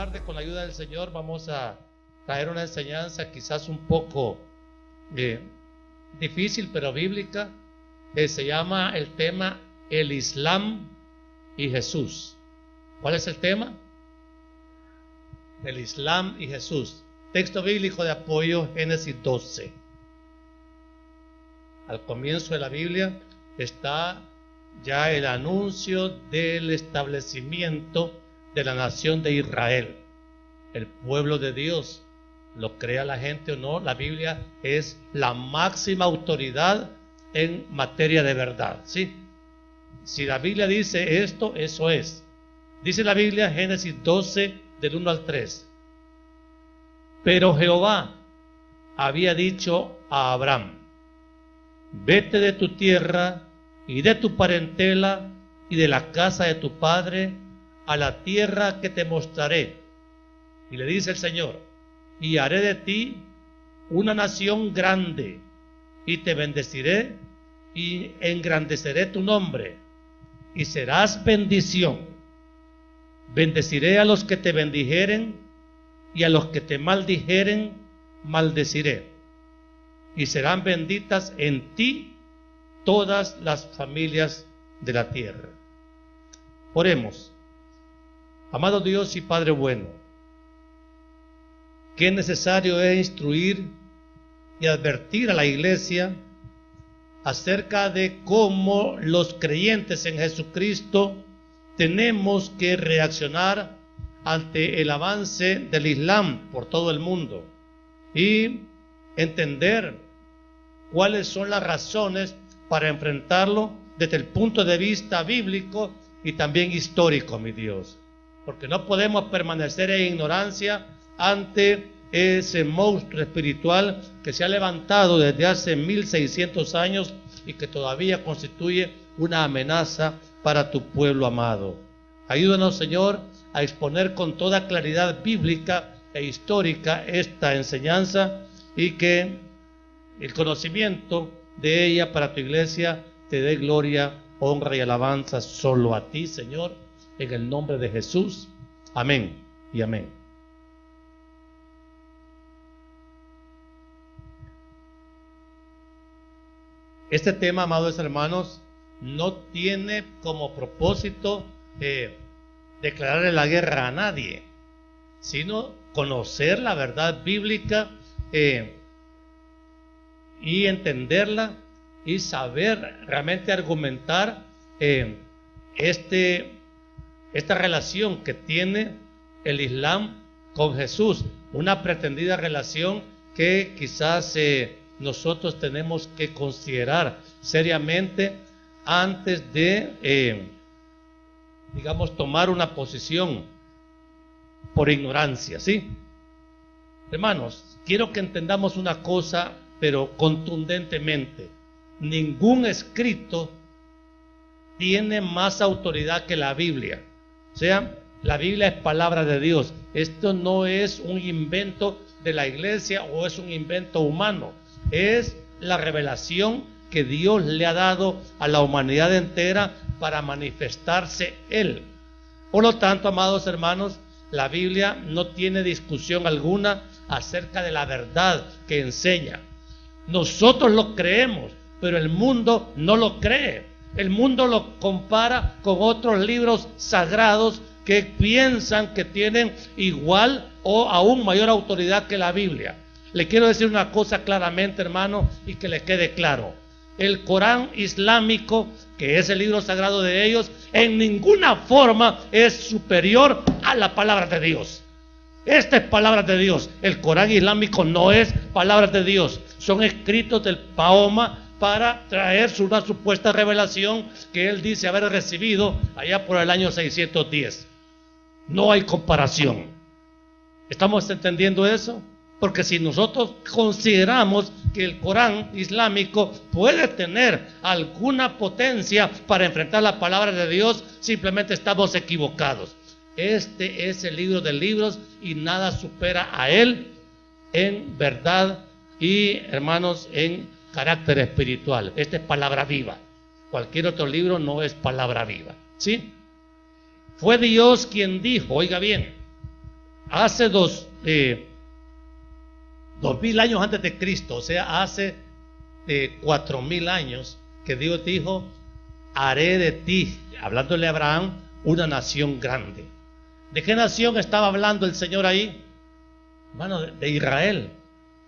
tarde, con la ayuda del Señor, vamos a traer una enseñanza quizás un poco difícil, pero bíblica. Se llama el tema el Islam y Jesús. ¿Cuál es el tema? El Islam y Jesús. Texto bíblico de apoyo, Génesis 12. Al comienzo de la Biblia está ya el anuncio del establecimiento de la nación de Israel, el pueblo de Dios. Lo crea la gente o no, la Biblia es la máxima autoridad en materia de verdad, ¿sí? Si la Biblia dice esto, eso es. Dice la Biblia, Génesis 12, del 1 al 3. Pero Jehová había dicho a Abraham: vete de tu tierra y de tu parentela y de la casa de tu padre a la tierra que te mostraré. Y le dice el Señor: y haré de ti una nación grande, y te bendeciré y engrandeceré tu nombre, y serás bendición. Bendeciré a los que te bendijeren, y a los que te maldijeren maldeciré, y serán benditas en ti todas las familias de la tierra. Oremos. Amado Dios y Padre bueno, qué necesario es instruir y advertir a la iglesia acerca de cómo los creyentes en Jesucristo tenemos que reaccionar ante el avance del Islam por todo el mundo y entender cuáles son las razones para enfrentarlo desde el punto de vista bíblico y también histórico, mi Dios, porque no podemos permanecer en ignorancia ante ese monstruo espiritual que se ha levantado desde hace 1600 años y que todavía constituye una amenaza para tu pueblo amado. Ayúdanos, Señor, a exponer con toda claridad bíblica e histórica esta enseñanza, y que el conocimiento de ella para tu iglesia te dé gloria, honra y alabanza solo a ti, Señor, en el nombre de Jesús. Amén y amén. Este tema, amados hermanos, no tiene como propósito declararle la guerra a nadie, sino conocer la verdad bíblica y entenderla y saber realmente argumentar esta relación que tiene el Islam con Jesús, una pretendida relación que quizás nosotros tenemos que considerar seriamente antes de, tomar una posición por ignorancia, ¿sí? Hermanos, quiero que entendamos una cosa, pero contundentemente. Ningún escrito tiene más autoridad que la Biblia. O sea, la Biblia es palabra de Dios. Esto no es un invento de la iglesia o es un invento humano. Es la revelación que Dios le ha dado a la humanidad entera para manifestarse Él. Por lo tanto, amados hermanos, la Biblia no tiene discusión alguna acerca de la verdad que enseña. Nosotros lo creemos, pero el mundo no lo cree. El mundo lo compara con otros libros sagrados que piensan que tienen igual o aún mayor autoridad que la Biblia. Le quiero decir una cosa claramente, hermano, y que le quede claro. El Corán islámico, que es el libro sagrado de ellos, en ninguna forma es superior a la palabra de Dios. Esta es palabra de Dios. El Corán islámico no es palabra de Dios. Son escritos del Mahoma para traer una supuesta revelación que él dice haber recibido allá por el año 610. No hay comparación. ¿Estamos entendiendo eso? Porque si nosotros consideramos que el Corán islámico puede tener alguna potencia para enfrentar la palabra de Dios, simplemente estamos equivocados. Este es el libro de libros y nada supera a él en verdad y, hermanos, en carácter espiritual. Esta es palabra viva. Cualquier otro libro no es palabra viva, ¿sí? Fue Dios quien dijo, oiga bien, hace 2000 años antes de Cristo, o sea, hace 4000 años, que Dios dijo: haré de ti, hablándole a Abraham, una nación grande. ¿De qué nación estaba hablando el Señor ahí? Hermano, de Israel.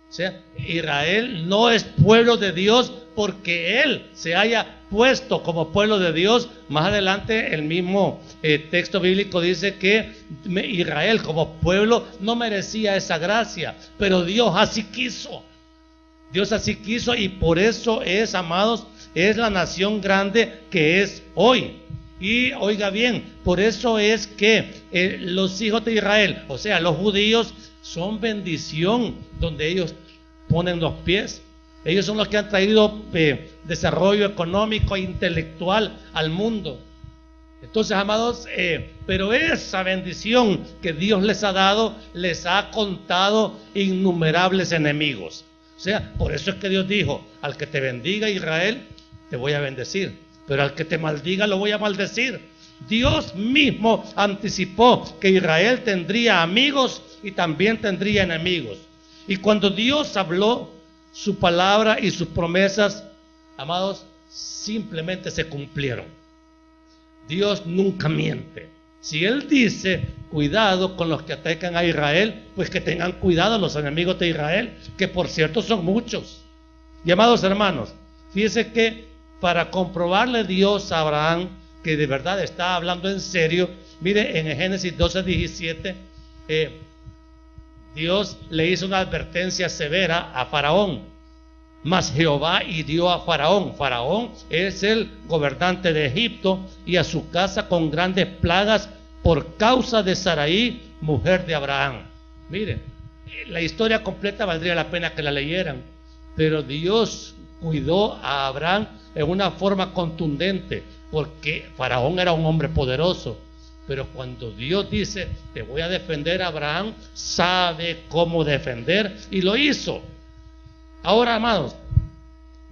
O sea, Israel no es pueblo de Dios porque Él se haya puesto como pueblo de Dios. Más adelante el mismo texto bíblico dice que Israel como pueblo no merecía esa gracia, pero Dios así quiso. Dios así quiso, y por eso es, amados, es la nación grande que es hoy. Y oiga bien, por eso es que los hijos de Israel, o sea, los judíos, son bendición donde ellos ponen los pies. Ellos son los que han traído desarrollo económico e intelectual al mundo. Entonces, amados, pero esa bendición que Dios les ha dado, les ha contado innumerables enemigos. O sea, por eso es que Dios dijo: al que te bendiga, Israel, te voy a bendecir, pero al que te maldiga, lo voy a maldecir. Dios mismo anticipó que Israel tendría amigos y también tendría enemigos. Y cuando Dios habló, su palabra y sus promesas, amados, simplemente se cumplieron. Dios nunca miente. Si Él dice: cuidado con los que atacan a Israel, pues que tengan cuidado los enemigos de Israel, que por cierto son muchos. Y amados hermanos, fíjense que para comprobarle Dios a Abraham que de verdad está hablando en serio, mire, en Génesis 12:17, Dios le hizo una advertencia severa a Faraón. Mas Jehová hirió a Faraón. Faraón es el gobernante de Egipto, y a su casa con grandes plagas por causa de Sarai, mujer de Abraham. Mire, la historia completa valdría la pena que la leyeran, pero Dios cuidó a Abraham en una forma contundente, porque Faraón era un hombre poderoso. Pero cuando Dios dice: te voy a defender, Abraham sabe cómo defender, y lo hizo. Ahora, amados,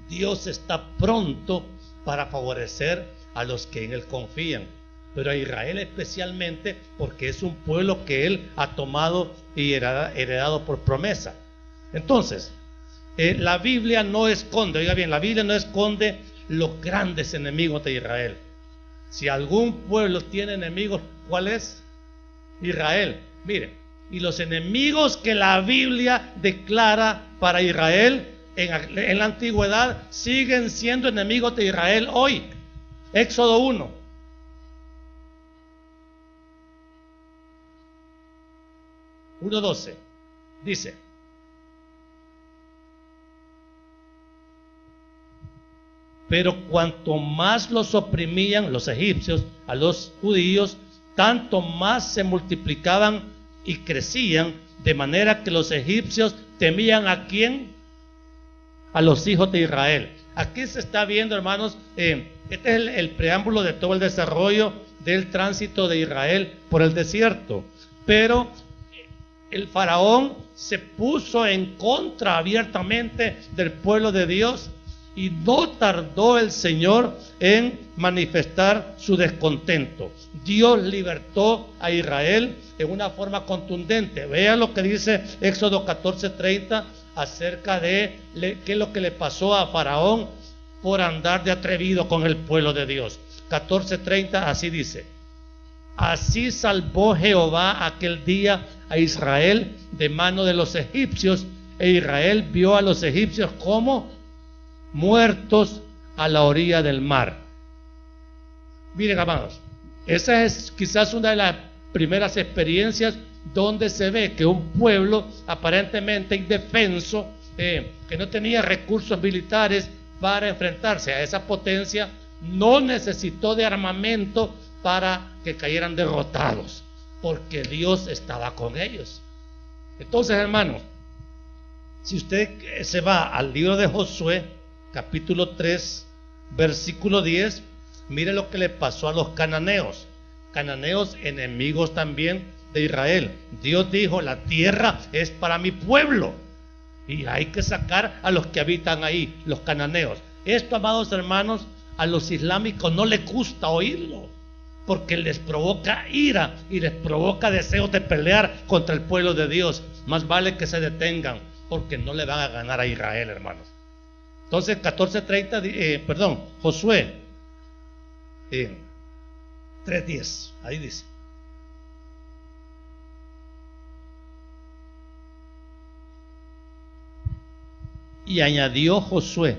Dios está pronto para favorecer a los que en Él confían, pero a Israel especialmente, porque es un pueblo que Él ha tomado y heredado por promesa. Entonces, la Biblia no esconde, oiga bien, la Biblia no esconde los grandes enemigos de Israel. Si algún pueblo tiene enemigos, ¿cuál es? Israel. Mire, y los enemigos que la Biblia declara para Israel en la antigüedad siguen siendo enemigos de Israel hoy. Éxodo 1:12 dice: pero cuanto más los oprimían los egipcios a los judíos, tanto más se multiplicaban y crecían, de manera que los egipcios temían ¿a quién? A los hijos de Israel. Aquí se está viendo, hermanos, este es el preámbulo de todo el desarrollo del tránsito de Israel por el desierto. Pero el faraón se puso en contra abiertamente del pueblo de Dios, y no tardó el Señor en manifestar su descontento. Dios libertó a Israel en una forma contundente. Vean lo que dice Éxodo 14:30 acerca de qué es lo que le pasó a Faraón por andar de atrevido con el pueblo de Dios. 14:30, así dice: así salvó Jehová aquel día a Israel de mano de los egipcios, e Israel vio a los egipcios como muertos a la orilla del mar. Miren, amados, esa es quizás una de las primeras experiencias donde se ve que un pueblo aparentemente indefenso, que no tenía recursos militares para enfrentarse a esa potencia, no necesitó de armamento para que cayeran derrotados, porque Dios estaba con ellos. Entonces, hermanos, si usted se va al libro de Josué, capítulo 3, versículo 10, mire lo que le pasó a los cananeos. Cananeos, enemigos también de Israel. Dios dijo: la tierra es para mi pueblo, y hay que sacar a los que habitan ahí, los cananeos. Esto, amados hermanos, a los islámicos no les gusta oírlo, porque les provoca ira y les provoca deseos de pelear contra el pueblo de Dios. Más vale que se detengan, porque no le van a ganar a Israel, hermanos. Entonces 14:30, Josué 3:10, ahí dice: y añadió Josué: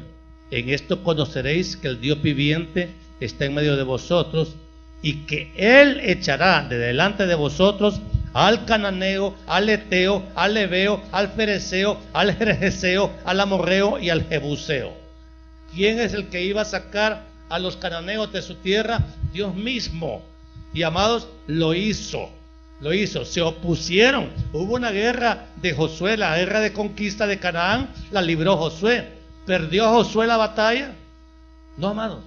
en esto conoceréis que el Dios viviente está en medio de vosotros, y que Él echará de delante de vosotros al cananeo, al eteo, al heveo, al fereceo, al gergeseo, al amorreo y al jebuseo. ¿Quién es el que iba a sacar a los cananeos de su tierra? Dios mismo. Y amados, lo hizo. Se opusieron. Hubo una guerra de Josué, la guerra de conquista de Canaán, la libró Josué. ¿Perdió Josué la batalla? No, amados.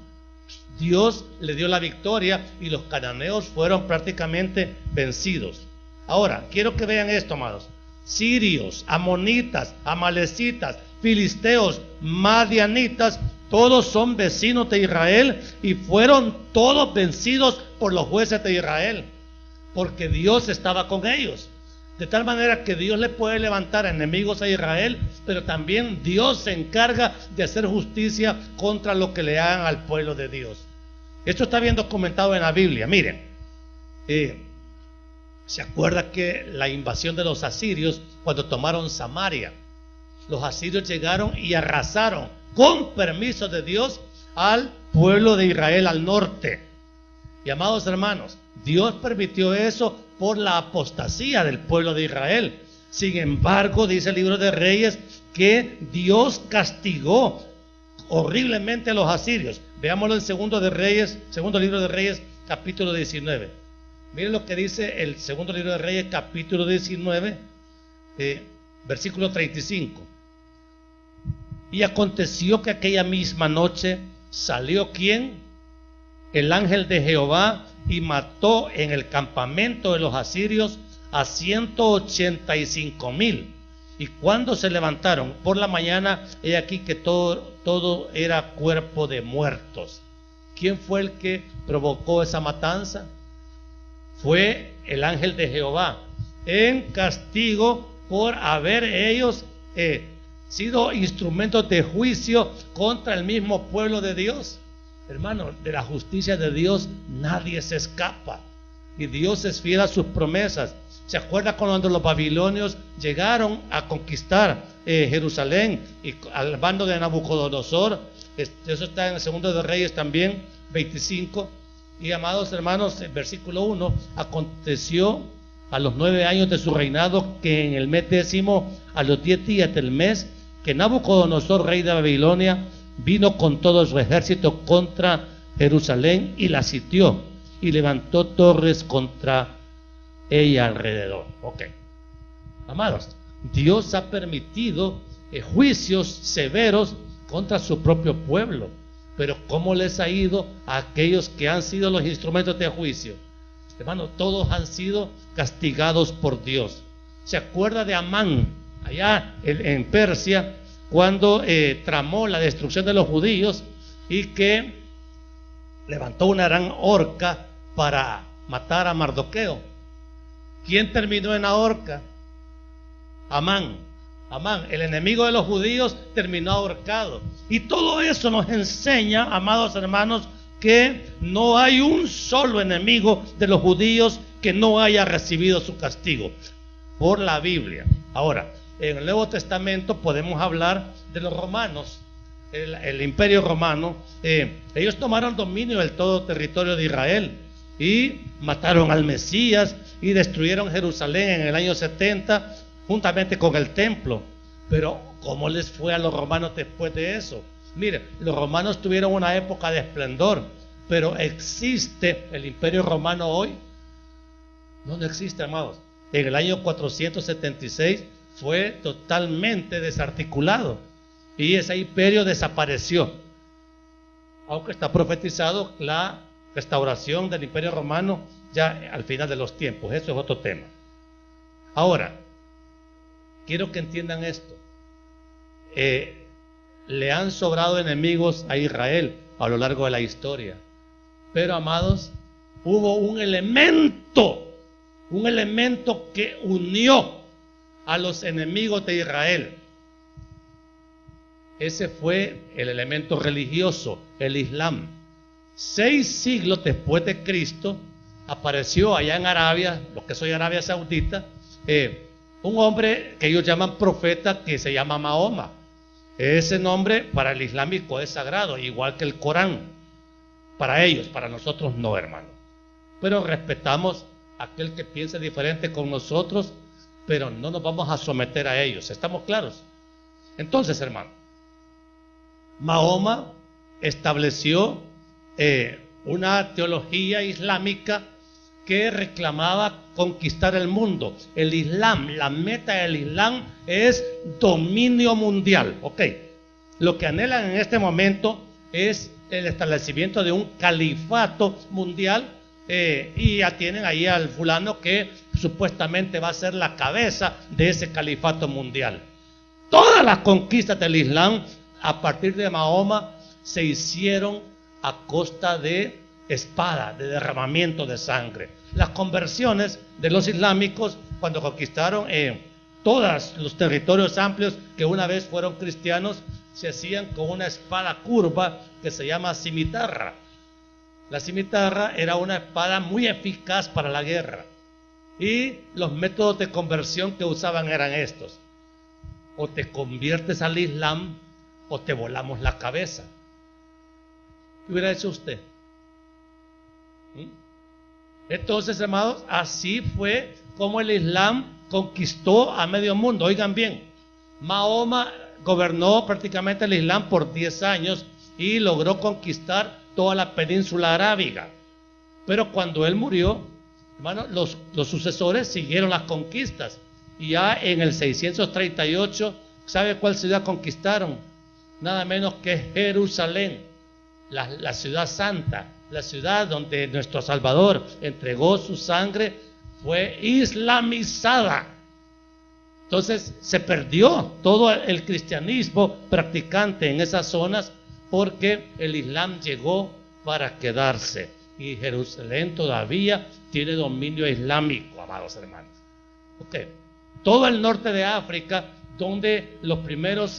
Dios le dio la victoria y los cananeos fueron prácticamente vencidos. Ahora, quiero que vean esto, amados. Sirios, amonitas, amalecitas, filisteos, madianitas, todos son vecinos de Israel y fueron todos vencidos por los jueces de Israel, porque Dios estaba con ellos. De tal manera que Dios le puede levantar enemigos a Israel, pero también Dios se encarga de hacer justicia contra lo que le hagan al pueblo de Dios. Esto está bien documentado en la Biblia. Miren, ¿se acuerda que la invasión de los asirios cuando tomaron Samaria? Los asirios llegaron y arrasaron con permiso de Dios al pueblo de Israel al norte. Y amados hermanos, Dios permitió eso por la apostasía del pueblo de Israel. Sin embargo, dice el libro de Reyes que Dios castigó horriblemente a los asirios. Veámoslo en segundo libro de Reyes, capítulo 19. Miren lo que dice el segundo libro de Reyes, capítulo 19, versículo 35. Y aconteció que aquella misma noche salió ¿quién? El ángel de Jehová, y mató en el campamento de los asirios a 185,000. Y cuando se levantaron por la mañana, he aquí que todo era cuerpo de muertos. ¿Quién fue el que provocó esa matanza? Fue el ángel de Jehová, en castigo por haber ellos sido instrumentos de juicio contra el mismo pueblo de Dios. Hermano, de la justicia de Dios nadie se escapa, y Dios es fiel a sus promesas. ¿Se acuerda cuando los babilonios llegaron a conquistar Jerusalén y al bando de Nabucodonosor? Eso está en el segundo de Reyes también, 25. Y amados hermanos, el versículo 1: aconteció a los 9 años de su reinado, que en el mes 10, a los 10 días del mes, que Nabucodonosor, rey de Babilonia, vino con todo su ejército contra Jerusalén y la sitió, y levantó torres contra ella alrededor. Ok, amados, Dios ha permitido juicios severos contra su propio pueblo, pero ¿cómo les ha ido a aquellos que han sido los instrumentos de juicio? Hermano, todos han sido castigados por Dios. ¿Se acuerda de Amán allá en Persia, cuando tramó la destrucción de los judíos y que levantó una gran horca para matar a Mardoqueo? ¿Quién terminó en la horca? Amán, el enemigo de los judíos, terminó ahorcado. Y todo eso nos enseña, amados hermanos, que no hay un solo enemigo de los judíos que no haya recibido su castigo por la Biblia. Ahora, en el Nuevo Testamento podemos hablar de los romanos, el imperio romano. Ellos tomaron dominio del todo territorio de Israel y mataron al Mesías y destruyeron Jerusalén en el año 70 juntamente con el templo. Pero ¿cómo les fue a los romanos después de eso? Mire, los romanos tuvieron una época de esplendor, pero ¿existe el imperio romano hoy? No existe, amados. En el año 476 fue totalmente desarticulado y ese imperio desapareció, aunque está profetizado la restauración del imperio romano ya al final de los tiempos. Eso es otro tema. Ahora, quiero que entiendan esto. Le han sobrado enemigos a Israel a lo largo de la historia, pero amados, hubo un elemento que unió a los enemigos de Israel. Ese fue el elemento religioso, el Islam. 6 siglos después de Cristo, apareció allá en Arabia, lo que soy Arabia Saudita, un hombre que ellos llaman profeta, que se llama Mahoma. Ese nombre para el islámico es sagrado, igual que el Corán. Para ellos, para nosotros no, hermano. Pero respetamos a aquel que piense diferente con nosotros, pero no nos vamos a someter a ellos. ¿Estamos claros? Entonces, hermano, Mahoma estableció una teología islámica que reclamaba conquistar el mundo. El Islam, la meta del Islam es dominio mundial. Ok, lo que anhelan en este momento es el establecimiento de un califato mundial, y ya tienen ahí al fulano que supuestamente va a ser la cabeza de ese califato mundial. Todas las conquistas del Islam a partir de Mahoma se hicieron a costa de espada, de derramamiento de sangre. Las conversiones de los islámicos, cuando conquistaron todos los territorios amplios que una vez fueron cristianos, se hacían con una espada curva que se llama cimitarra. La cimitarra era una espada muy eficaz para la guerra, y los métodos de conversión que usaban eran estos: o te conviertes al Islam o te volamos la cabeza. ¿Qué hubiera hecho usted? Entonces, hermanos, así fue como el Islam conquistó a medio mundo. Oigan bien, Mahoma gobernó prácticamente el Islam por 10 años y logró conquistar toda la península arábiga. Pero cuando él murió, hermano, los sucesores siguieron las conquistas. Y ya en el 638, ¿sabe cuál ciudad conquistaron? Nada menos que Jerusalén, la ciudad santa, la ciudad donde nuestro Salvador entregó su sangre, fue islamizada. Entonces se perdió todo el cristianismo practicante en esas zonas, porque el Islam llegó para quedarse, y Jerusalén todavía tiene dominio islámico, amados hermanos. Okay. Todo el norte de África, donde los primeros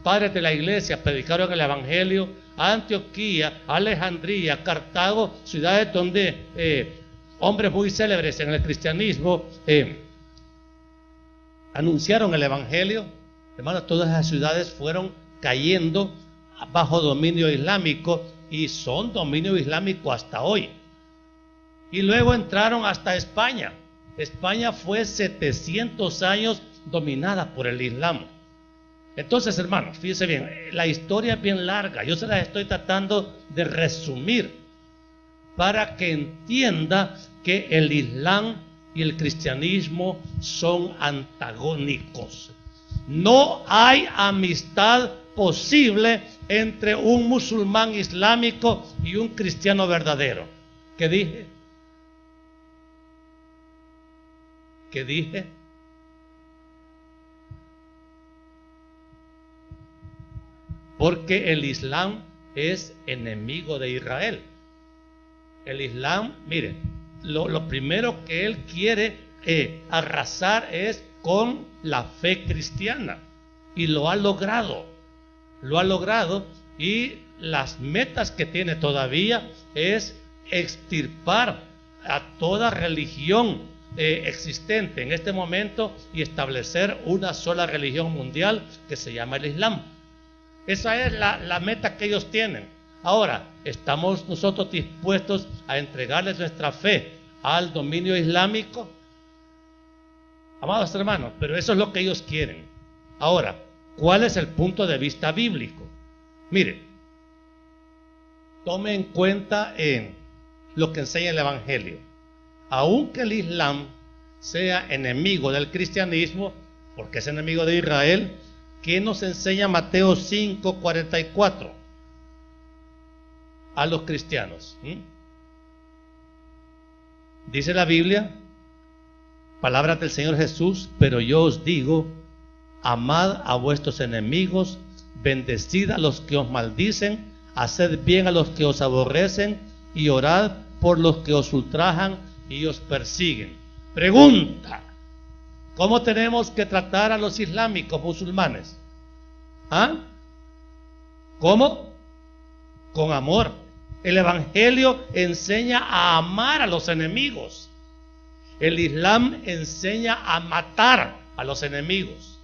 padres de la iglesia predicaron el evangelio, Antioquía, Alejandría, Cartago, ciudades donde hombres muy célebres en el cristianismo anunciaron el evangelio. Hermanos, todas esas ciudades fueron cayendo bajo dominio islámico, y son dominio islámico hasta hoy. Y luego entraron hasta España. España fue 700 años dominada por el Islam. Entonces, hermanos, fíjense bien, la historia es bien larga. Yo se las estoy tratando de resumir para que entienda que el Islam y el cristianismo son antagónicos. No hay amistad posible entre un musulmán islámico y un cristiano verdadero. ¿Qué dije? ¿Qué dije? Porque el Islam es enemigo de Israel. El Islam, miren, lo primero que él quiere arrasar es con la fe cristiana, y lo ha logrado. Lo ha logrado, y las metas que tiene todavía es extirpar a toda religión existente en este momento y establecer una sola religión mundial que se llama el Islam. Esa es la meta que ellos tienen. Ahora, ¿estamos nosotros dispuestos a entregarles nuestra fe al dominio islámico? Amados hermanos, pero eso es lo que ellos quieren. Ahora, ¿cuál es el punto de vista bíblico? Mire, tome en cuenta lo que enseña el Evangelio. Aunque el Islam sea enemigo del cristianismo, porque es enemigo de Israel, ¿qué nos enseña Mateo 5:44 a los cristianos? Dice la Biblia, palabras del Señor Jesús: pero yo os digo, amad a vuestros enemigos, bendecid a los que os maldicen, haced bien a los que os aborrecen, y orad por los que os ultrajan y os persiguen. Pregunta: ¿cómo tenemos que tratar a los islámicos musulmanes? ¿Ah? ¿Cómo? Con amor. El Evangelio enseña a amar a los enemigos. El Islam enseña a matar a los enemigos.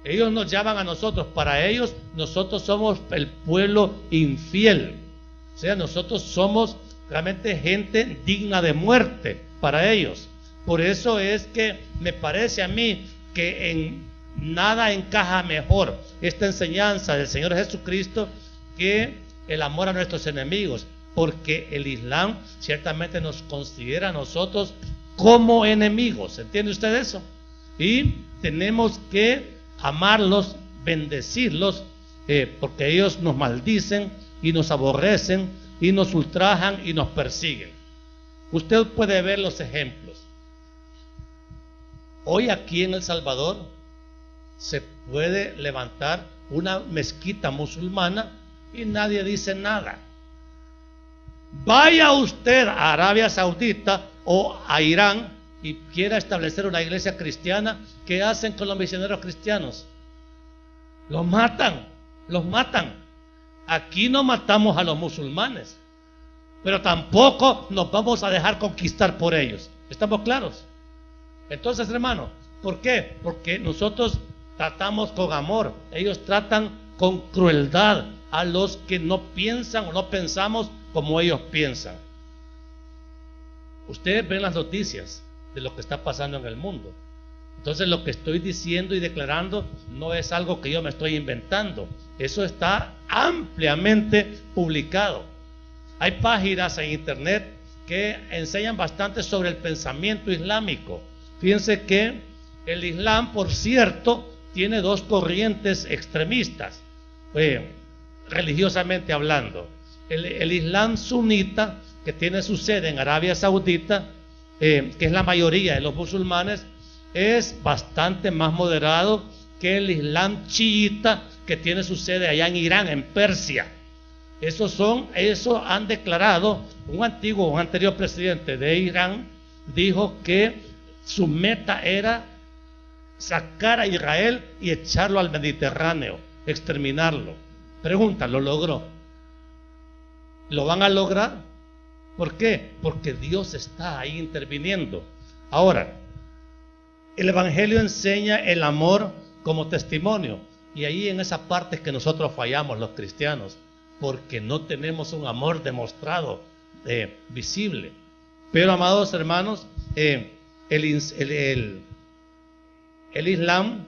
Ellos nos llaman a nosotros, para ellos nosotros somos el pueblo infiel. O sea, nosotros somos realmente gente digna de muerte para ellos. Por eso es que me parece a mí que en nada encaja mejor esta enseñanza del Señor Jesucristo que el amor a nuestros enemigos, porque el Islam ciertamente nos considera a nosotros como enemigos. ¿Entiende usted eso? Y tenemos que amarlos, bendecirlos, porque ellos nos maldicen y nos aborrecen y nos ultrajan y nos persiguen. Usted puede ver los ejemplos. Hoy aquí en El Salvador se puede levantar una mezquita musulmana y nadie dice nada. Vaya usted a Arabia Saudita o a Irán y quiera establecer una iglesia cristiana, ¿qué hacen con los misioneros cristianos? Los matan, los matan. Aquí no matamos a los musulmanes, pero tampoco nos vamos a dejar conquistar por ellos. ¿Estamos claros? Entonces, hermano, ¿por qué? Porque nosotros tratamos con amor, ellos tratan con crueldad a los que no piensan o no pensamos como ellos piensan. Ustedes ven las noticias de lo que está pasando en el mundo. Entonces, lo que estoy diciendo y declarando no es algo que yo me estoy inventando. Eso está ampliamente publicado. Hay páginas en internet que enseñan bastante sobre el pensamiento islámico. Fíjense que el Islam, por cierto, tiene dos corrientes extremistas, religiosamente hablando. El Islam sunita, que tiene su sede en Arabia Saudita, que es la mayoría de los musulmanes, es bastante más moderado que el Islam chiita, que tiene su sede allá en Irán, en Persia. Eso han declarado. Un anterior presidente de Irán dijo que su meta era sacar a Israel y echarlo al Mediterráneo, exterminarlo. Pregunta: ¿lo logró? ¿Lo van a lograr? ¿Por qué? Porque Dios está ahí interviniendo. Ahora, el Evangelio enseña el amor como testimonio, y ahí en esa parte es que nosotros fallamos los cristianos, porque no tenemos un amor demostrado, visible. Pero, amados hermanos, el Islam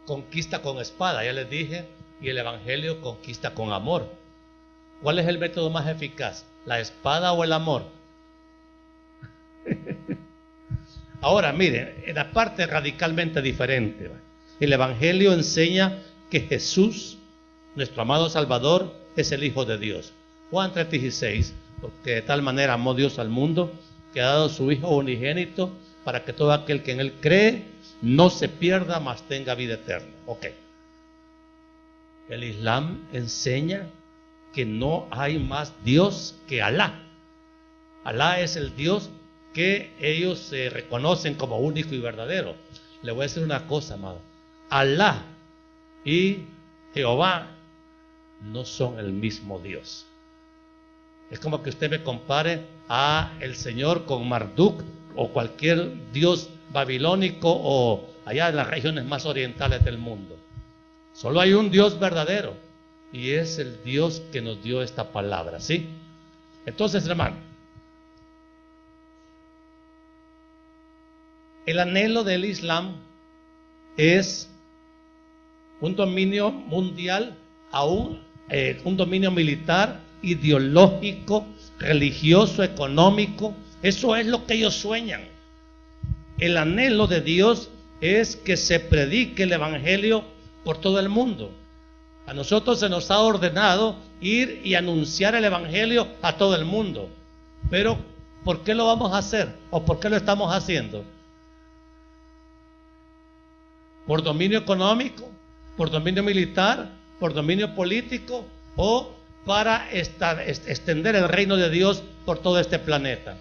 conquista con espada, ya les dije, y el Evangelio conquista con amor. ¿Cuál es el método más eficaz? ¿La espada o el amor? Ahora, miren, en la parte radicalmente diferente, el Evangelio enseña que Jesús, nuestro amado Salvador, es el Hijo de Dios. Juan 3:16, porque de tal manera amó Dios al mundo, que ha dado su Hijo unigénito, para que todo aquel que en Él cree no se pierda, mas tenga vida eterna. Ok. El Islam enseña que no hay más Dios que Alá. Alá es el Dios que ellos reconocen como único y verdadero. Le voy a decir una cosa, amado. Alá y Jehová no son el mismo Dios. Es como que usted me compare a el Señor con Marduk o cualquier dios babilónico o allá en las regiones más orientales del mundo. Solo hay un Dios verdadero y es el Dios que nos dio esta palabra, ¿sí? Entonces, hermano, el anhelo del Islam es un dominio mundial, aún un dominio militar, ideológico, religioso, económico. Eso es lo que ellos sueñan. El anhelo de Dios es que se predique el Evangelio por todo el mundo. A nosotros se nos ha ordenado ir y anunciar el Evangelio a todo el mundo. Pero, ¿por qué lo vamos a hacer? ¿O por qué lo estamos haciendo? ¿Por dominio económico? ¿Por dominio militar? ¿Por dominio político? ¿O para extender el reino de Dios por todo este planeta.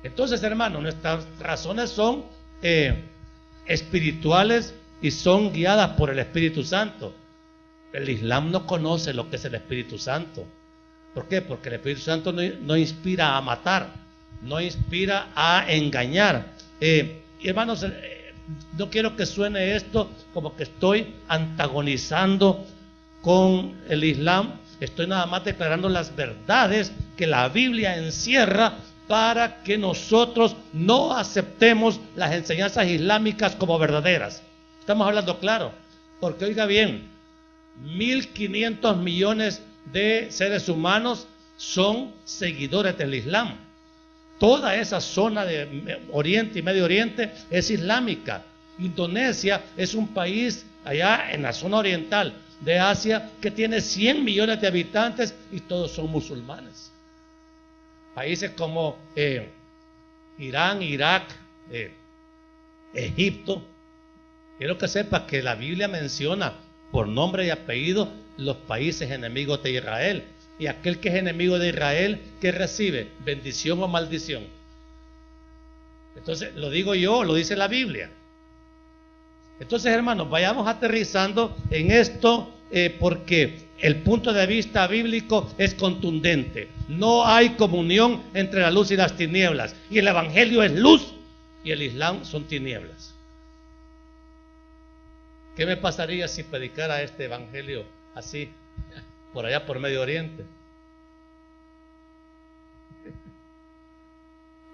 Entonces, hermanos, nuestras razones son espirituales y son guiadas por el Espíritu Santo. El Islam no conoce lo que es el Espíritu Santo. ¿Por qué? Porque el Espíritu Santo no inspira a matar, no inspira a engañar. Hermanos, no quiero que suene esto como que estoy antagonizando con el Islam. Estoy nada más declarando las verdades que la Biblia encierra para que nosotros no aceptemos las enseñanzas islámicas como verdaderas. Estamos hablando claro, porque oiga bien, 1.500 millones de seres humanos son seguidores del Islam. Toda esa zona de Oriente y Medio Oriente es islámica. Indonesia es un país allá en la zona oriental de Asia que tiene 100 millones de habitantes y todos son musulmanes. Países como Irán, Irak, Egipto. Quiero que sepa que la Biblia menciona por nombre y apellido los países enemigos de Israel. Y aquel que es enemigo de Israel, ¿qué recibe? ¿Bendición o maldición? Entonces, lo digo yo, lo dice la Biblia. Entonces, hermanos, vayamos aterrizando en esto porque el punto de vista bíblico es contundente. No hay comunión entre la luz y las tinieblas. Y el Evangelio es luz y el Islam son tinieblas. ¿Qué me pasaría si predicara este Evangelio así, por allá por Medio Oriente?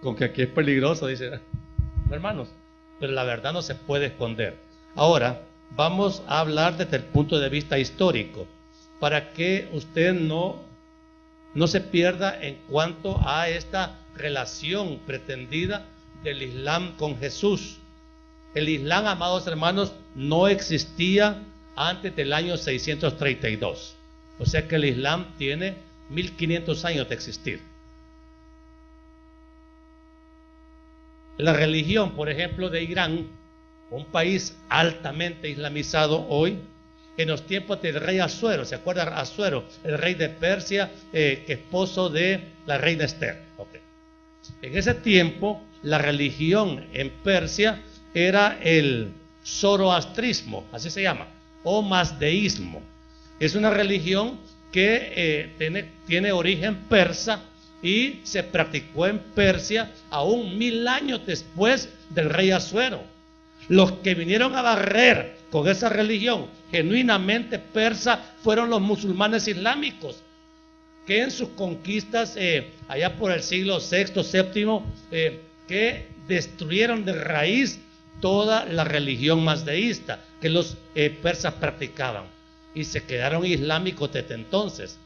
Con que aquí es peligroso, dice. Hermanos, pero la verdad no se puede esconder. Ahora, vamos a hablar desde el punto de vista histórico, para que usted no se pierda en cuanto a esta relación pretendida del Islam con Jesús. El Islam, amados hermanos, no existía antes del año 632. O sea que el Islam tiene 1500 años de existir. La religión, por ejemplo, de Irán, un país altamente islamizado hoy, en los tiempos del rey Asuero, ¿se acuerdan? Asuero, el rey de Persia, esposo de la reina Esther. Okay. En ese tiempo, la religión en Persia era el zoroastrismo, así se llama, o mazdeísmo. Es una religión que tiene origen persa y se practicó en Persia aún 1000 años después del rey Asuero. Los que vinieron a barrer con esa religión genuinamente persa fueron los musulmanes islámicos, que en sus conquistas allá por el siglo VI, VII, que destruyeron de raíz toda la religión mazdeísta que los persas practicaban y se quedaron islámicos desde entonces.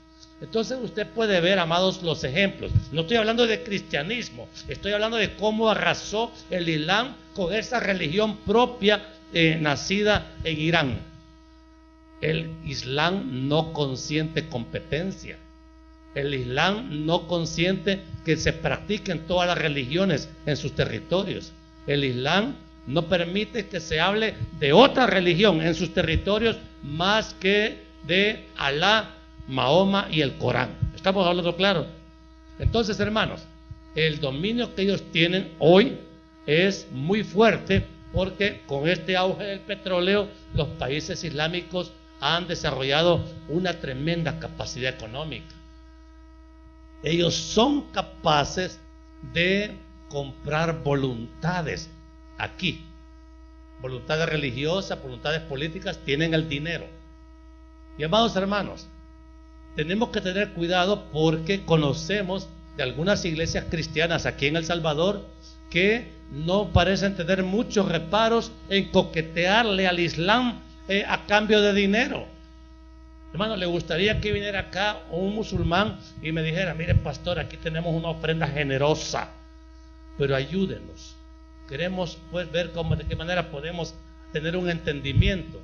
Entonces usted puede ver, amados, los ejemplos. No estoy hablando de cristianismo, estoy hablando de cómo arrasó el Islam con esa religión propia nacida en Irán. El Islam no consiente competencia. El Islam no consiente que se practiquen todas las religiones en sus territorios. El Islam no permite que se hable de otra religión en sus territorios más que de Alá, Mahoma y el Corán. ¿Estamos hablando claro? Entonces, hermanos, el dominio que ellos tienen hoy es muy fuerte porque con este auge del petróleo los países islámicos han desarrollado una tremenda capacidad económica. Ellos son capaces de comprar voluntades aquí, voluntades religiosas, voluntades políticas, tienen el dinero. Y amados hermanos, tenemos que tener cuidado porque conocemos de algunas iglesias cristianas aquí en El Salvador que no parecen tener muchos reparos en coquetearle al Islam a cambio de dinero. Hermano, ¿le gustaría que viniera acá un musulmán y me dijera: mire, pastor, aquí tenemos una ofrenda generosa, pero ayúdenos? Queremos pues ver de qué manera podemos tener un entendimiento.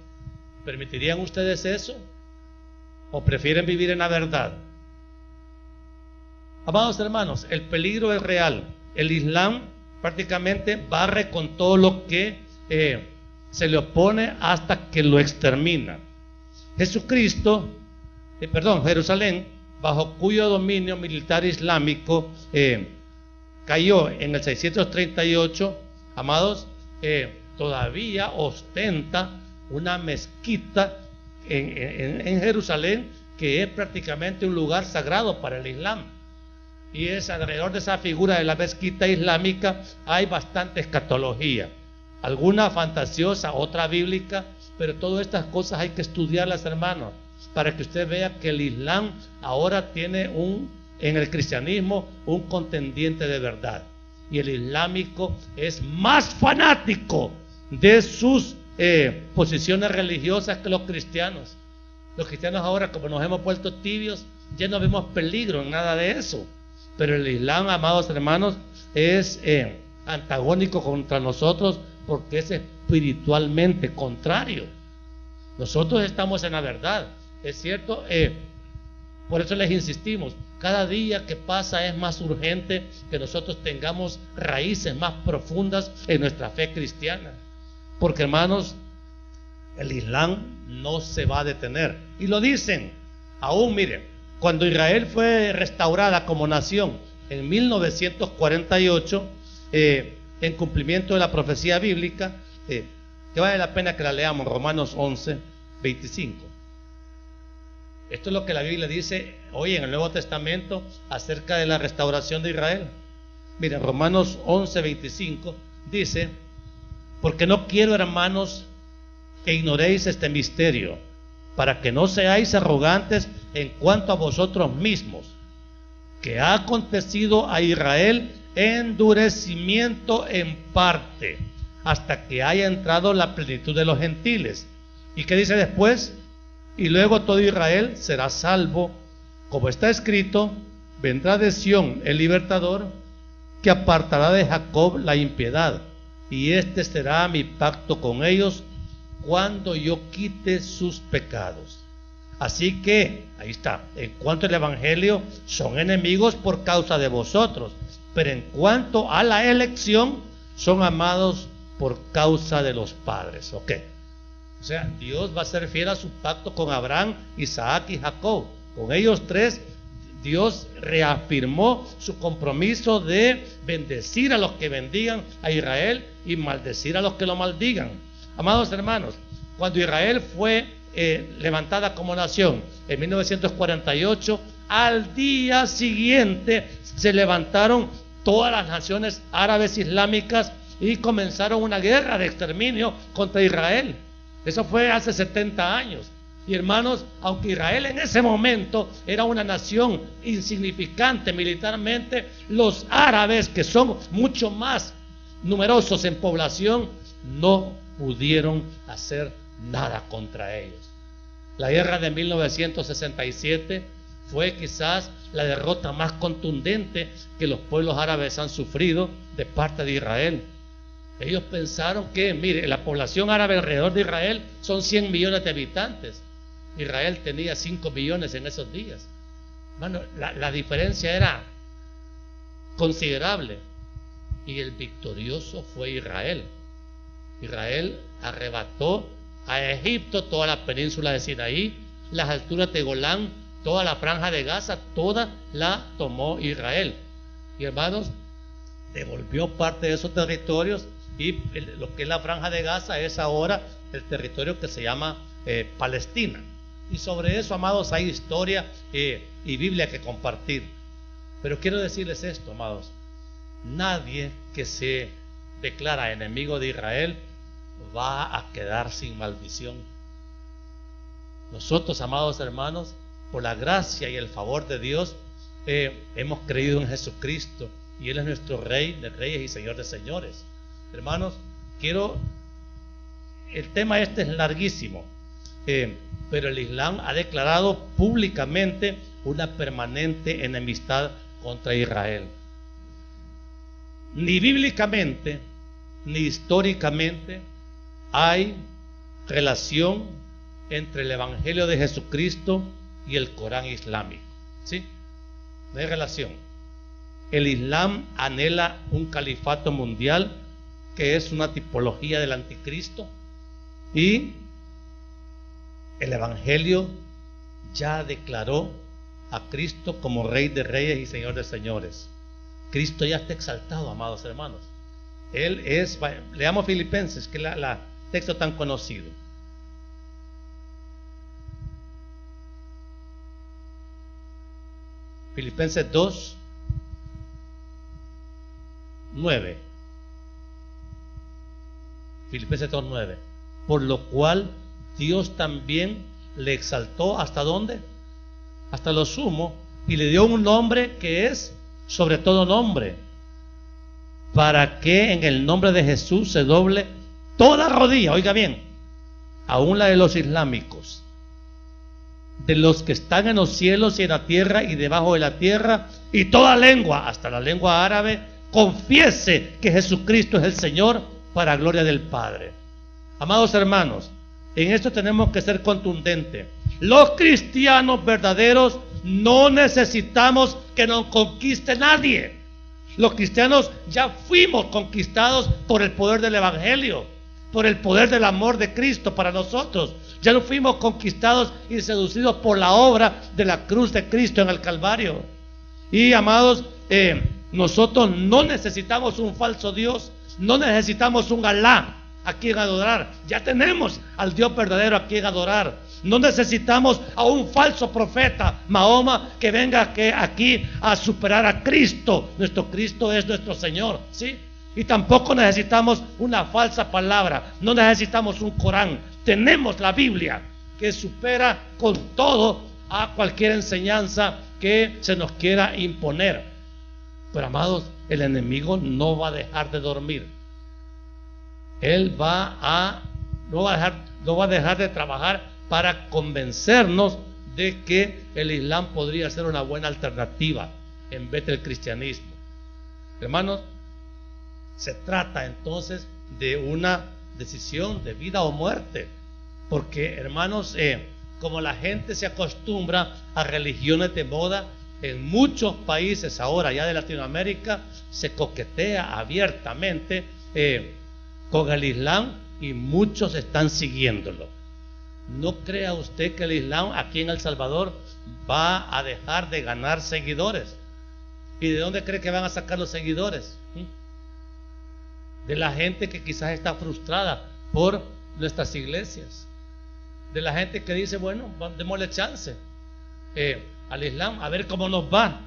¿Permitirían ustedes eso? ¿O prefieren vivir en la verdad? Amados hermanos, el peligro es real. El Islam prácticamente barre con todo lo que se le opone hasta que lo extermina. Jesucristo Jerusalén, bajo cuyo dominio militar islámico cayó en el 638, amados, todavía ostenta una mezquita en Jerusalén, que es prácticamente un lugar sagrado para el Islam. Y es alrededor de esa figura de la mezquita islámica hay bastante escatología, alguna fantasiosa, otra bíblica, pero todas estas cosas hay que estudiarlas, hermanos, para que usted vea que el Islam ahora tiene en el cristianismo un contendiente de verdad. Y el islámico es más fanático de sus posiciones religiosas que los cristianos. Los cristianos ahora, como nos hemos vuelto tibios, ya no vemos peligro en nada de eso. Pero el Islam, amados hermanos, es antagónico contra nosotros porque es espiritualmente contrario. Nosotros estamos en la verdad, es cierto. Por eso les insistimos, cada día que pasa es más urgente que nosotros tengamos raíces más profundas en nuestra fe cristiana. Porque, hermanos, el Islam no se va a detener. Y lo dicen, aún miren, cuando Israel fue restaurada como nación en 1948, en cumplimiento de la profecía bíblica, que vale la pena que la leamos, Romanos 11, 25. Esto es lo que la Biblia dice hoy en el Nuevo Testamento acerca de la restauración de Israel. Miren, Romanos 11, 25 dice: porque no quiero, hermanos, que ignoréis este misterio, para que no seáis arrogantes en cuanto a vosotros mismos, que ha acontecido a Israel endurecimiento en parte, hasta que haya entrado la plenitud de los gentiles. ¿Y qué dice después? Y luego todo Israel será salvo, como está escrito: vendrá de Sión el libertador, que apartará de Jacob la impiedad, y este será mi pacto con ellos cuando yo quite sus pecados. Así que, ahí está, en cuanto al evangelio, son enemigos por causa de vosotros, pero en cuanto a la elección, son amados por causa de los padres. ¿Ok? O sea, Dios va a ser fiel a su pacto con Abraham, Isaac y Jacob. Con ellos tres, Dios reafirmó su compromiso de bendecir a los que bendigan a Israel y maldecir a los que lo maldigan. Amados hermanos, cuando Israel fue levantada como nación en 1948, al día siguiente se levantaron todas las naciones árabes islámicas y comenzaron una guerra de exterminio contra Israel. Eso fue hace 70 años. Y hermanos, aunque Israel en ese momento era una nación insignificante militarmente, los árabes, que son mucho más numerosos en población, no pudieron hacer nada contra ellos. La guerra de 1967 fue quizás la derrota más contundente que los pueblos árabes han sufrido de parte de Israel. Ellos pensaron que, mire, la población árabe alrededor de Israel son 100 millones de habitantes. Israel tenía 5 millones en esos días. Bueno, la diferencia era considerable. Y el victorioso fue Israel. Israel arrebató a Egipto toda la península de Sinaí, las alturas de Golán, toda la franja de Gaza, toda la tomó Israel. Y hermanos, devolvió parte de esos territorios, y lo que es la franja de Gaza es ahora el territorio que se llama Palestina. Y sobre eso, amados, hay historia y Biblia que compartir. Pero quiero decirles esto, amados: nadie que se declara enemigo de Israel va a quedar sin maldición. Nosotros, amados hermanos, por la gracia y el favor de Dios, hemos creído en Jesucristo, y Él es nuestro Rey de reyes y Señor de señores. Hermanos, el tema este es larguísimo, pero el Islam ha declarado públicamente una permanente enemistad contra Israel. Ni bíblicamente ni históricamente hay relación entre el Evangelio de Jesucristo y el Corán islámico. ¿Sí? No hay relación. El Islam anhela un califato mundial, que es una tipología del anticristo, y el Evangelio ya declaró a Cristo como Rey de Reyes y Señor de Señores. Cristo ya está exaltado, amados hermanos. Él es, leamos Filipenses, que es el texto tan conocido. Filipenses 2, 9. Filipenses 2, 9. Por lo cual Dios también le exaltó, ¿hasta dónde? Hasta lo sumo, y le dio un nombre que es sobre todo nombre, para que en el nombre de Jesús se doble toda rodilla, oiga bien, aún la de los islámicos, de los que están en los cielos y en la tierra y debajo de la tierra, y toda lengua, hasta la lengua árabe, confiese que Jesucristo es el Señor, para gloria del Padre. Amados hermanos, en esto tenemos que ser contundentes. Los cristianos verdaderos no necesitamos que nos conquiste nadie. Los cristianos ya fuimos conquistados por el poder del Evangelio, por el poder del amor de Cristo para nosotros. Ya no fuimos conquistados y seducidos por la obra de la cruz de Cristo en el Calvario. Y amados, nosotros no necesitamos un falso Dios, no necesitamos un Alá a quien adorar. Ya tenemos al Dios verdadero a quien adorar. No necesitamos a un falso profeta, Mahoma, que venga aquí a superar a Cristo. Nuestro Cristo es nuestro Señor, ¿sí? Y tampoco necesitamos una falsa palabra. No necesitamos un Corán. Tenemos la Biblia, que supera con todo a cualquier enseñanza que se nos quiera imponer. Pero amados, el enemigo no va a dejar de dormir. Él no va a dejar de trabajar para convencernos de que el Islam podría ser una buena alternativa en vez del cristianismo. Hermanos, se trata entonces de una decisión de vida o muerte, porque hermanos, como la gente se acostumbra a religiones de moda, en muchos países ahora ya de Latinoamérica se coquetea abiertamente con el Islam y muchos están siguiéndolo. No crea usted que el Islam aquí en El Salvador va a dejar de ganar seguidores. ¿Y de dónde cree que van a sacar los seguidores? De la gente que quizás está frustrada por nuestras iglesias, de la gente que dice, bueno, démosle chance al Islam, a ver cómo nos va.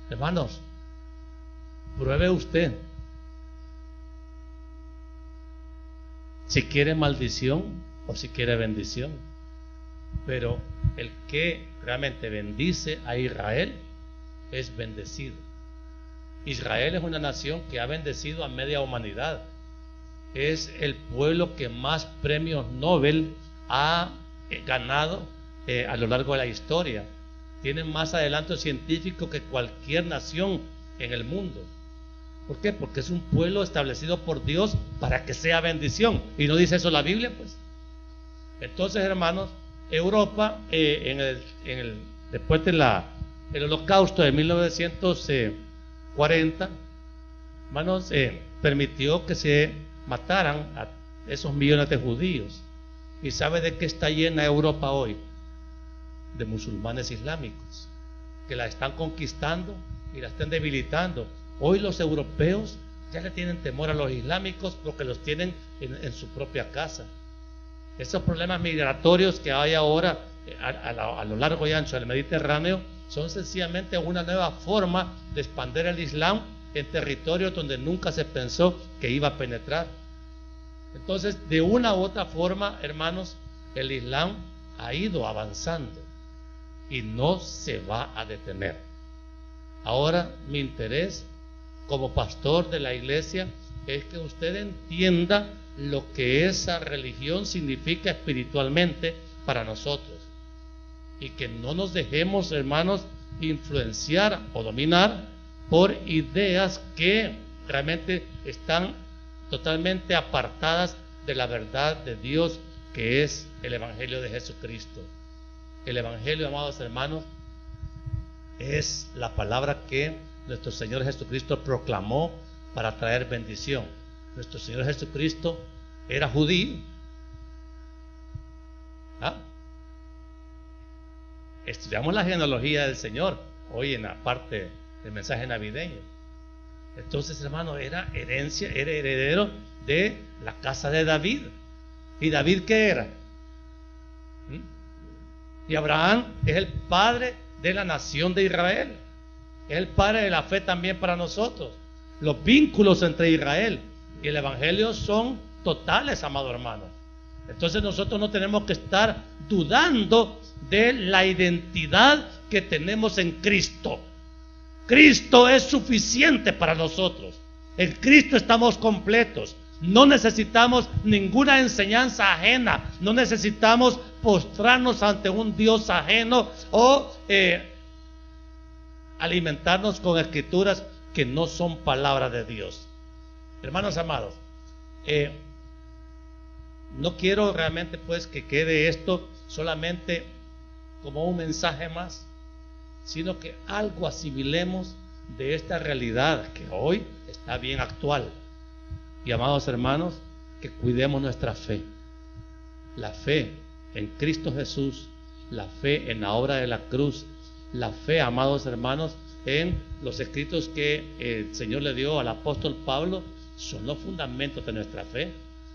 Hermanos, pruebe usted si quiere maldición o si quiere bendición. Pero el que realmente bendice a Israel es bendecido. Israel es una nación que ha bendecido a media humanidad. Es el pueblo que más premios Nobel ha ganado a lo largo de la historia. Tienen más adelanto científico que cualquier nación en el mundo. ¿Por qué? Porque es un pueblo establecido por Dios para que sea bendición. ¿Y no dice eso la Biblia? Pues entonces, hermanos, Europa después del holocausto de 1940, hermanos, permitió que se mataran a esos millones de judíos. ¿Y sabe de qué está llena Europa hoy? De musulmanes islámicos que la están conquistando y la están debilitando. Hoy los europeos ya le tienen temor a los islámicos porque los tienen en su propia casa. Esos problemas migratorios que hay ahora a lo largo y ancho del Mediterráneo son sencillamente una nueva forma de expandir el Islam en territorios donde nunca se pensó que iba a penetrar. Entonces, de una u otra forma, hermanos, el Islam ha ido avanzando y no se va a detener. Ahora, mi interés como pastor de la iglesia es que usted entienda lo que esa religión significa espiritualmente para nosotros y que no nos dejemos, hermanos, influenciar o dominar por ideas que realmente están totalmente apartadas de la verdad de Dios, que es el Evangelio de Jesucristo. El Evangelio, amados hermanos, es la palabra que nuestro Señor Jesucristo proclamó para traer bendición. Nuestro Señor Jesucristo era judío. estudiamos la genealogía del Señor hoy en la parte del mensaje navideño. Entonces, hermano, era heredero de la casa de David. ¿Y David qué era? Y Abraham es el padre de la nación de Israel. Es el padre de la fe también para nosotros. Los vínculos entre Israel y el Evangelio son totales, amado hermano. Entonces nosotros no tenemos que estar dudando de la identidad que tenemos en Cristo. Cristo es suficiente para nosotros. En Cristo estamos completos. No necesitamos ninguna enseñanza ajena. No necesitamos postrarnos ante un Dios ajeno o alimentarnos con escrituras que no son palabra de Dios. Hermanos amados, no quiero realmente pues que quede esto solamente como un mensaje más, sino que algo asimilemos de esta realidad que hoy está bien actual. Y amados hermanos, que cuidemos nuestra fe. La fe en Cristo Jesús, la fe en la obra de la cruz, la fe, amados hermanos, en los escritos que el Señor le dio al apóstol Pablo, son los fundamentos de nuestra fe.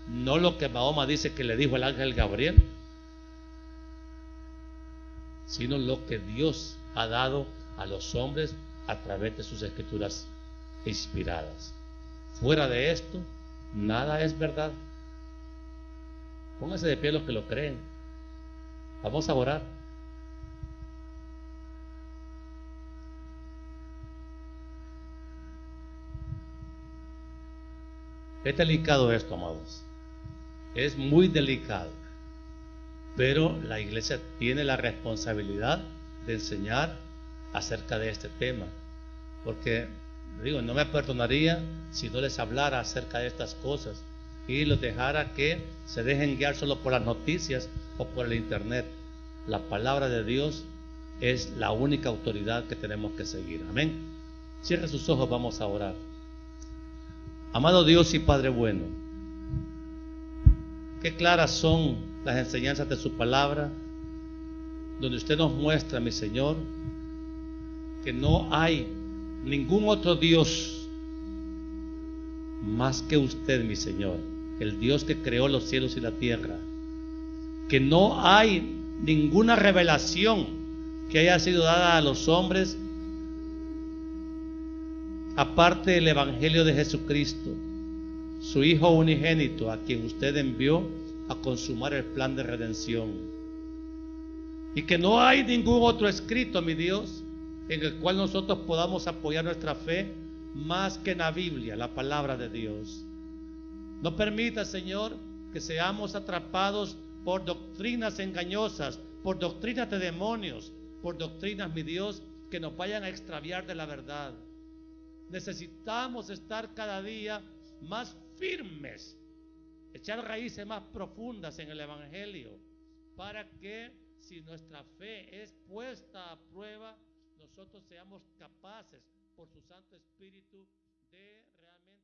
No lo que Mahoma dice que le dijo el ángel Gabriel, sino lo que Dios ha dado a los hombres a través de sus escrituras inspiradas. Fuera de esto, nada es verdad. Pónganse de pie los que lo creen. Vamos a orar. Es delicado esto, amados. Es muy delicado. Pero la iglesia tiene la responsabilidad de enseñar acerca de este tema. Porque, digo, no me perdonaría si no les hablara acerca de estas cosas y los dejara que se dejen guiar solo por las noticias o por el internet. La palabra de Dios es la única autoridad que tenemos que seguir. Amén. Cierre sus ojos, vamos a orar. Amado Dios y Padre bueno, qué claras son las enseñanzas de su palabra, donde usted nos muestra, mi Señor, que no hay ningún otro Dios más que usted, mi Señor, el Dios que creó los cielos y la tierra, que no hay ninguna revelación que haya sido dada a los hombres aparte del Evangelio de Jesucristo, su Hijo unigénito, a quien usted envió a consumar el plan de redención. Y que no hay ningún otro escrito, mi Dios, en el cual nosotros podamos apoyar nuestra fe más que en la Biblia, la palabra de Dios. No permita, Señor, que seamos atrapados por doctrinas engañosas, por doctrinas de demonios, por doctrinas, mi Dios, que nos vayan a extraviar de la verdad. Necesitamos estar cada día más firmes, echar raíces más profundas en el Evangelio, para que si nuestra fe es puesta a prueba, nosotros seamos capaces, por su Santo Espíritu, de realmente